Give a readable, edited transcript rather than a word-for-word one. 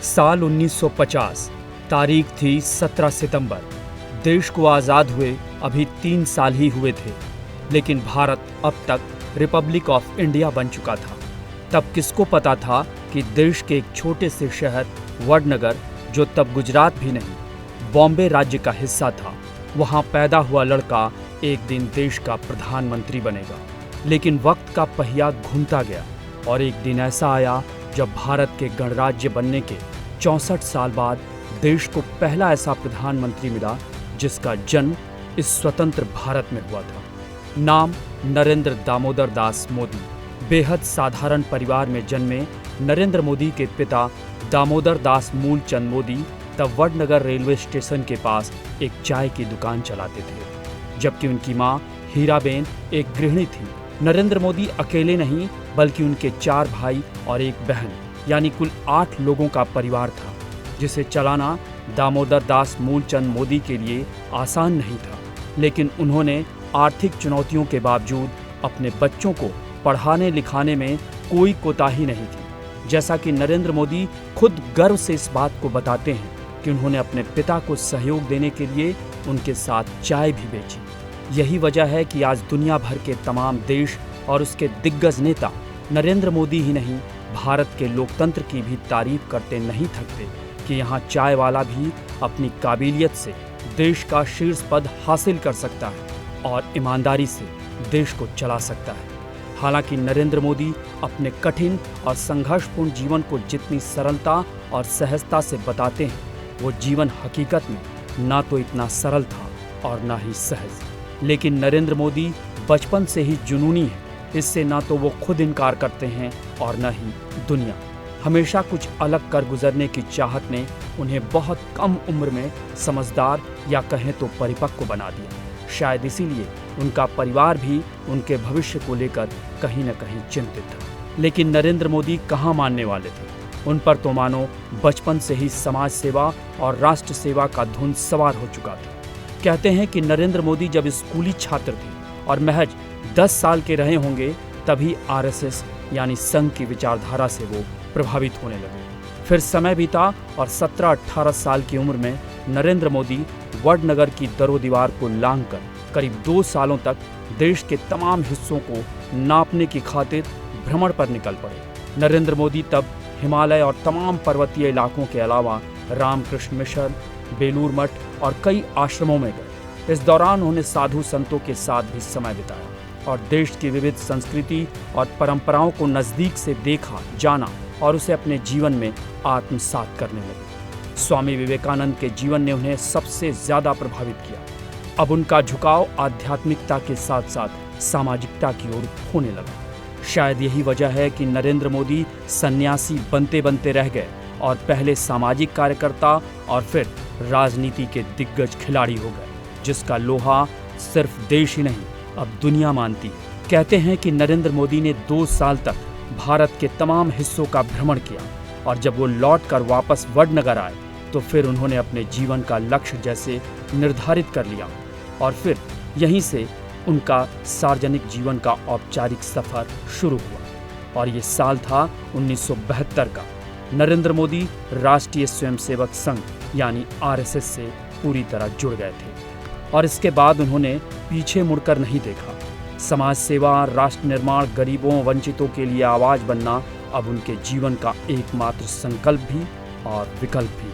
साल 1950, तारीख थी 17 सितंबर। देश को आज़ाद हुए अभी 3 साल ही हुए थे, लेकिन भारत अब तक रिपब्लिक ऑफ इंडिया बन चुका था। तब किसको पता था कि देश के एक छोटे से शहर वडनगर, जो तब गुजरात भी नहीं बॉम्बे राज्य का हिस्सा था, वहाँ पैदा हुआ लड़का एक दिन देश का प्रधानमंत्री बनेगा। लेकिन वक्त का पहिया घूमता गया और एक दिन ऐसा आया जब भारत के गणराज्य बनने के 64 साल बाद देश को पहला ऐसा प्रधानमंत्री मिला जिसका जन्म इस स्वतंत्र भारत में हुआ था। नाम नरेंद्र दामोदर दास मोदी। बेहद साधारण परिवार में जन्मे नरेंद्र मोदी के पिता दामोदर दास मूलचंद मोदी तब वडनगर रेलवे स्टेशन के पास एक चाय की दुकान चलाते थे, जबकि उनकी मां हीराबेन एक गृहिणी थी। नरेंद्र मोदी अकेले नहीं बल्कि उनके 4 भाई और एक बहन, यानी कुल 8 लोगों का परिवार था, जिसे चलाना दामोदर दास मूलचंद मोदी के लिए आसान नहीं था। लेकिन उन्होंने आर्थिक चुनौतियों के बावजूद अपने बच्चों को पढ़ाने लिखाने में कोई कोताही नहीं की। जैसा कि नरेंद्र मोदी खुद गर्व से इस बात को बताते हैं कि उन्होंने अपने पिता को सहयोग देने के लिए उनके साथ चाय भी बेची। यही वजह है कि आज दुनिया भर के तमाम देश और उसके दिग्गज नेता नरेंद्र मोदी ही नहीं, भारत के लोकतंत्र की भी तारीफ करते नहीं थकते कि यहाँ चाय वाला भी अपनी काबिलियत से देश का शीर्ष पद हासिल कर सकता है और ईमानदारी से देश को चला सकता है। हालांकि नरेंद्र मोदी अपने कठिन और संघर्षपूर्ण जीवन को जितनी सरलता और सहजता से बताते हैं, वो जीवन हकीकत में ना तो इतना सरल था और ना ही सहज। लेकिन नरेंद्र मोदी बचपन से ही जुनूनी है। इससे ना तो वो खुद इनकार करते हैं और न ही दुनिया। हमेशा कुछ अलग कर गुजरने की चाहत ने उन्हें बहुत कम उम्र में समझदार या कहें तो परिपक्व बना दिया। शायद इसीलिए उनका परिवार भी उनके भविष्य को लेकर कहीं न कहीं चिंतित था। लेकिन नरेंद्र मोदी कहाँ मानने वाले थे। उन पर तो मानो बचपन से ही समाज सेवा और राष्ट्र सेवा का धुन सवार हो चुका था। कहते हैं कि नरेंद्र मोदी जब स्कूली छात्र थे और महज 10 साल के रहे होंगे, तभी आरएसएस यानी संघ की विचारधारा से वो प्रभावित होने लगे। फिर समय बीता और 17-18 साल की उम्र में नरेंद्र मोदी वडनगर की दरोदीवार को लांघकर करीब 2 सालों तक देश के तमाम हिस्सों को नापने की खातिर भ्रमण पर निकल पड़े। नरेंद्र मोदी तब हिमालय और तमाम पर्वतीय इलाकों के अलावा रामकृष्ण मिशन, बेलूर मठ और कई आश्रमों में गए। इस दौरान उन्होंने साधु संतों के साथ भी समय बिताया और देश की विविध संस्कृति और परंपराओं को नज़दीक से देखा, जाना और उसे अपने जीवन में आत्मसात करने लगे। स्वामी विवेकानंद के जीवन ने उन्हें सबसे ज़्यादा प्रभावित किया। अब उनका झुकाव आध्यात्मिकता के साथ साथ सामाजिकता की ओर होने लगा। शायद यही वजह है कि नरेंद्र मोदी सन्यासी बनते बनते रह गए और पहले सामाजिक कार्यकर्ता और फिर राजनीति के दिग्गज खिलाड़ी हो गए, जिसका लोहा सिर्फ देश ही नहीं अब दुनिया मानती है। कहते हैं कि नरेंद्र मोदी ने 2 साल तक भारत के तमाम हिस्सों का भ्रमण किया और जब वो लौटकर वापस वडनगर आए तो फिर उन्होंने अपने जीवन का लक्ष्य जैसे निर्धारित कर लिया और फिर यहीं से उनका सार्वजनिक जीवन का औपचारिक सफर शुरू हुआ। और ये साल था 1972 का। नरेंद्र मोदी राष्ट्रीय स्वयंसेवक संघ यानी आरएसएस से पूरी तरह जुड़ गए थे और इसके बाद उन्होंने पीछे मुड़कर नहीं देखा। समाज सेवा, राष्ट्र निर्माण, गरीबों, वंचितों के लिए आवाज बनना अब उनके जीवन का एकमात्र संकल्प भी और विकल्प भी।